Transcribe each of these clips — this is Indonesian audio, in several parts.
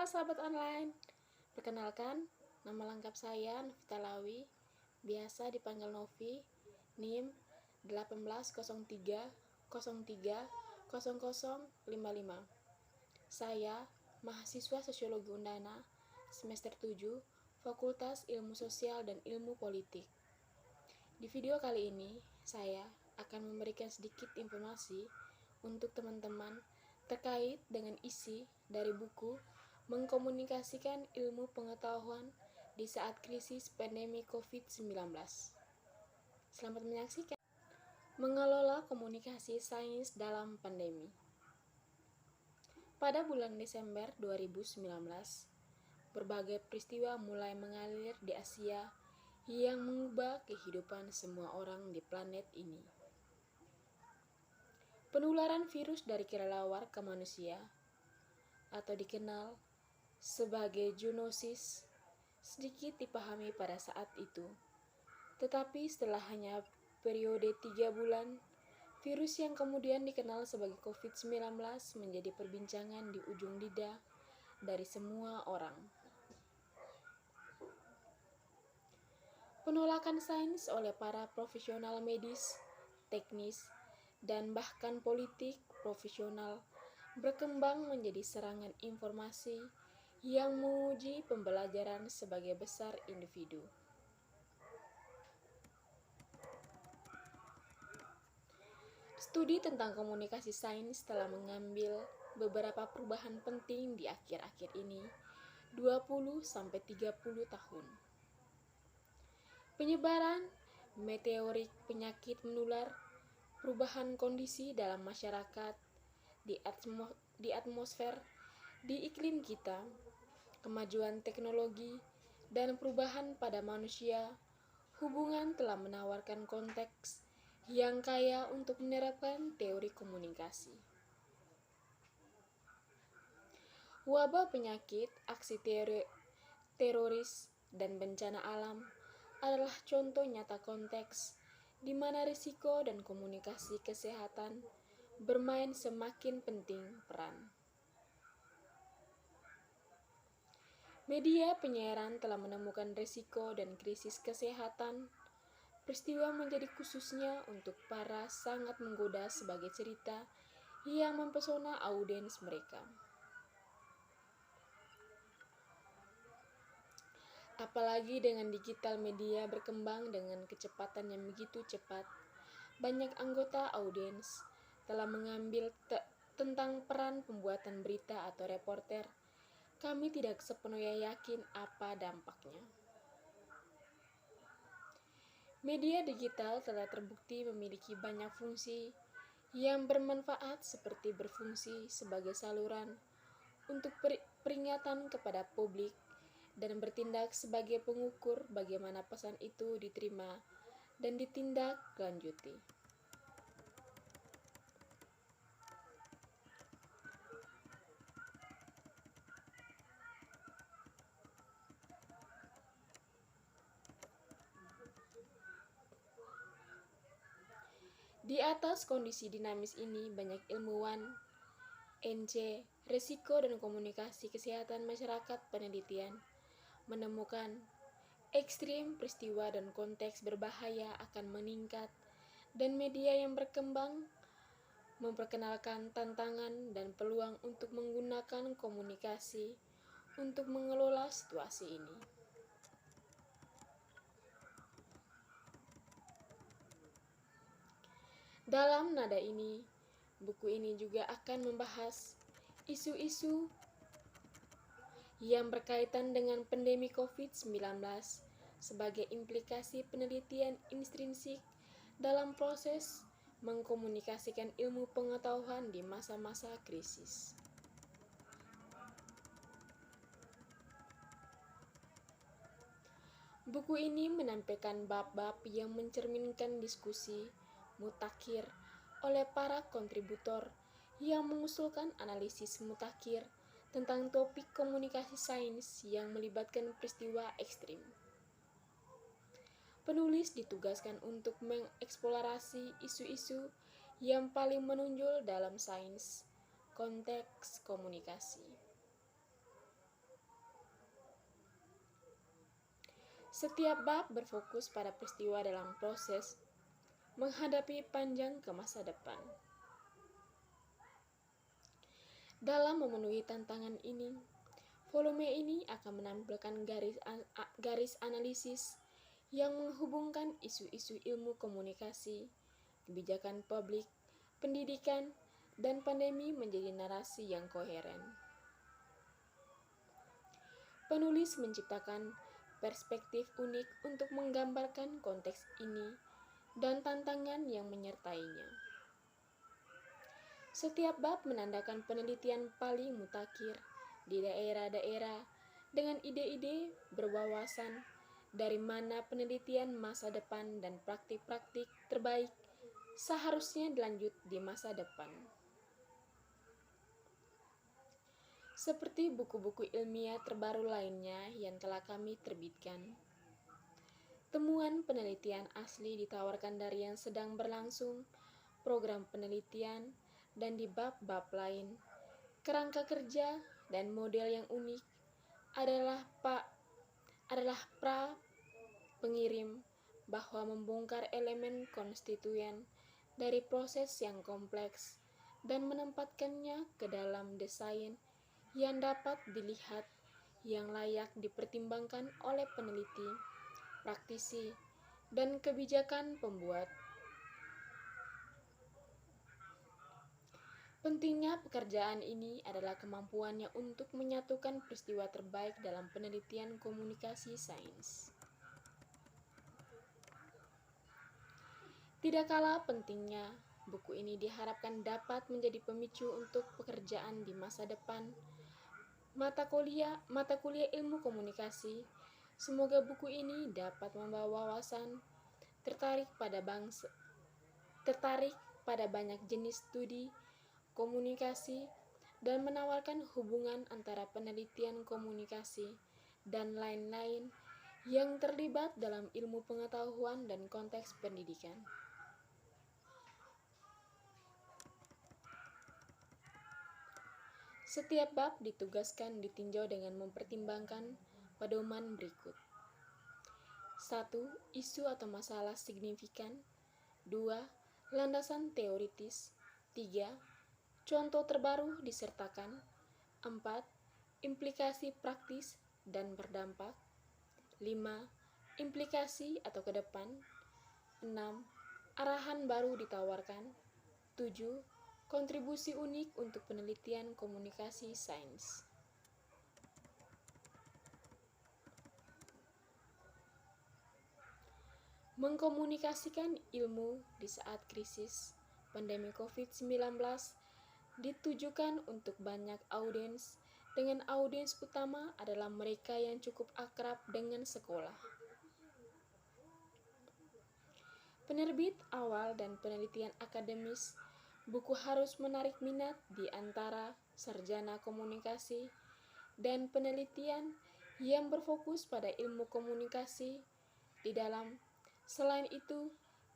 Halo sahabat online, perkenalkan, nama lengkap saya Novita Lawi, biasa dipanggil Novi, NIM 1803030055. Saya mahasiswa Sosiologi Undana, semester 7, Fakultas Ilmu Sosial dan Ilmu Politik. Di video kali ini, saya akan memberikan sedikit informasi untuk teman-teman terkait dengan isi dari buku Mengkomunikasikan Ilmu Pengetahuan di Saat Krisis Pandemi COVID-19. Selamat menyaksikan. Mengelola komunikasi sains dalam pandemi. Pada bulan Desember 2019, berbagai peristiwa mulai mengalir di Asia yang mengubah kehidupan semua orang di planet ini. Penularan virus dari kelelawar ke manusia, atau dikenal sebagai zoonosis, sedikit dipahami pada saat itu. Tetapi setelah hanya periode 3 bulan, virus yang kemudian dikenal sebagai COVID-19 menjadi perbincangan di ujung lidah dari semua orang. Penolakan sains oleh para profesional medis, teknis, dan bahkan politik profesional berkembang menjadi serangan informasi yang menguji pembelajaran sebagai besar individu. Studi tentang komunikasi sains telah mengambil beberapa perubahan penting di akhir-akhir ini, 20-30 tahun. Penyebaran meteorik penyakit menular, perubahan kondisi dalam masyarakat, di atmosfer, di iklim kita, kemajuan teknologi, dan perubahan pada manusia, hubungan telah menawarkan konteks yang kaya untuk menerapkan teori komunikasi. Wabah penyakit, aksi teroris, dan bencana alam adalah contoh nyata konteks di mana risiko dan komunikasi kesehatan bermain semakin penting peran. Media penyiaran telah menemukan risiko dan krisis kesehatan. Peristiwa menjadi khususnya untuk para sangat menggoda sebagai cerita yang mempesona audiens mereka. Apalagi dengan digital media berkembang dengan kecepatan yang begitu cepat, banyak anggota audiens telah mengambil tentang peran pembuatan berita atau reporter. Kami tidak sepenuhnya yakin apa dampaknya. Media digital telah terbukti memiliki banyak fungsi yang bermanfaat seperti berfungsi sebagai saluran untuk peringatan kepada publik dan bertindak sebagai pengukur bagaimana pesan itu diterima dan ditindaklanjuti. Di atas kondisi dinamis ini, banyak ilmuwan, NC, Risiko dan Komunikasi Kesehatan Masyarakat Penelitian, menemukan ekstrim peristiwa dan konteks berbahaya akan meningkat, dan media yang berkembang memperkenalkan tantangan dan peluang untuk menggunakan komunikasi untuk mengelola situasi ini. Dalam nada ini, buku ini juga akan membahas isu-isu yang berkaitan dengan pandemi COVID-19 sebagai implikasi penelitian intrinsik dalam proses mengkomunikasikan ilmu pengetahuan di masa-masa krisis. Buku ini menampilkan bab-bab yang mencerminkan diskusi mutakhir oleh para kontributor yang mengusulkan analisis mutakhir tentang topik komunikasi sains yang melibatkan peristiwa ekstrim. Penulis ditugaskan untuk mengeksplorasi isu-isu yang paling menonjol dalam sains konteks komunikasi. Setiap bab berfokus pada peristiwa dalam proses menghadapi panjang ke masa depan. Dalam memenuhi tantangan ini, volume ini akan menampilkan garis analisis yang menghubungkan isu-isu ilmu komunikasi, kebijakan publik, pendidikan, dan pandemi menjadi narasi yang koheren. Penulis menciptakan perspektif unik untuk menggambarkan konteks ini dan tantangan yang menyertainya. Setiap bab menandakan penelitian paling mutakhir di daerah-daerah dengan ide-ide berwawasan dari mana penelitian masa depan dan praktik-praktik terbaik seharusnya dilanjut di masa depan. Seperti buku-buku ilmiah terbaru lainnya yang telah kami terbitkan, temuan penelitian asli ditawarkan dari yang sedang berlangsung, program penelitian, dan di bab-bab lain. Kerangka kerja dan model yang unik adalah pengirim bahwa membongkar elemen konstituen dari proses yang kompleks dan menempatkannya ke dalam desain yang dapat dilihat, yang layak dipertimbangkan oleh peneliti, praktisi, dan kebijakan pembuat. Pentingnya pekerjaan ini adalah kemampuannya untuk menyatukan peristiwa terbaik dalam penelitian komunikasi sains. Tidak kalah pentingnya, buku ini diharapkan dapat menjadi pemicu untuk pekerjaan di masa depan. Mata kuliah ilmu komunikasi. Semoga buku ini dapat membawa wawasan, tertarik pada banyak jenis studi komunikasi, dan menawarkan hubungan antara penelitian komunikasi dan lain-lain yang terlibat dalam ilmu pengetahuan dan konteks pendidikan. Setiap bab ditugaskan ditinjau dengan mempertimbangkan pedoman berikut. 1. Isu atau masalah signifikan. 2. Landasan teoritis. 3. Contoh terbaru disertakan. 4. Implikasi praktis dan berdampak. 5. Implikasi atau ke depan. 6. Arahan baru ditawarkan. 7. Kontribusi unik untuk penelitian komunikasi sains. Mengkomunikasikan ilmu di saat krisis pandemi COVID-19 ditujukan untuk banyak audiens, dengan audiens utama adalah mereka yang cukup akrab dengan sekolah. Penerbit awal dan penelitian akademis, buku harus menarik minat di antara sarjana komunikasi dan penelitian yang berfokus pada ilmu komunikasi. Di dalam, selain itu,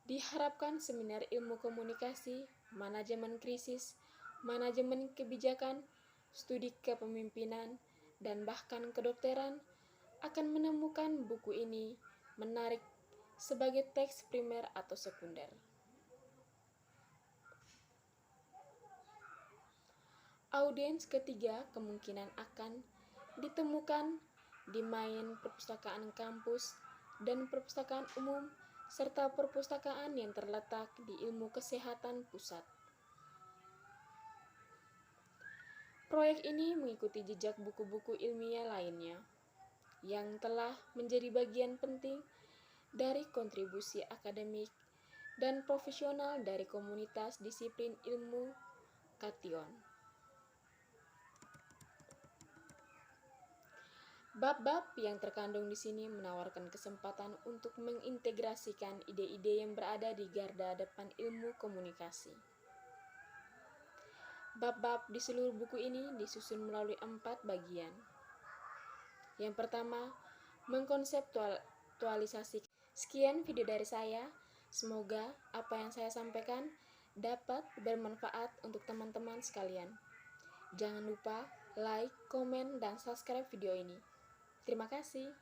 diharapkan seminar ilmu komunikasi, manajemen krisis, manajemen kebijakan, studi kepemimpinan, dan bahkan kedokteran akan menemukan buku ini menarik sebagai teks primer atau sekunder. Audiens ketiga kemungkinan akan ditemukan di main perpustakaan kampus dan perpustakaan umum serta perpustakaan yang terletak di ilmu kesehatan pusat. Proyek ini mengikuti jejak buku-buku ilmiah lainnya yang telah menjadi bagian penting dari kontribusi akademik dan profesional dari komunitas disiplin ilmu Kation. Bab-bab yang terkandung di sini menawarkan kesempatan untuk mengintegrasikan ide-ide yang berada di garda depan ilmu komunikasi. Bab-bab di seluruh buku ini disusun melalui 4 bagian. Yang pertama, mengkonseptualisasi. Sekian video dari saya. Semoga apa yang saya sampaikan dapat bermanfaat untuk teman-teman sekalian. Jangan lupa like, komen, dan subscribe video ini. Terima kasih.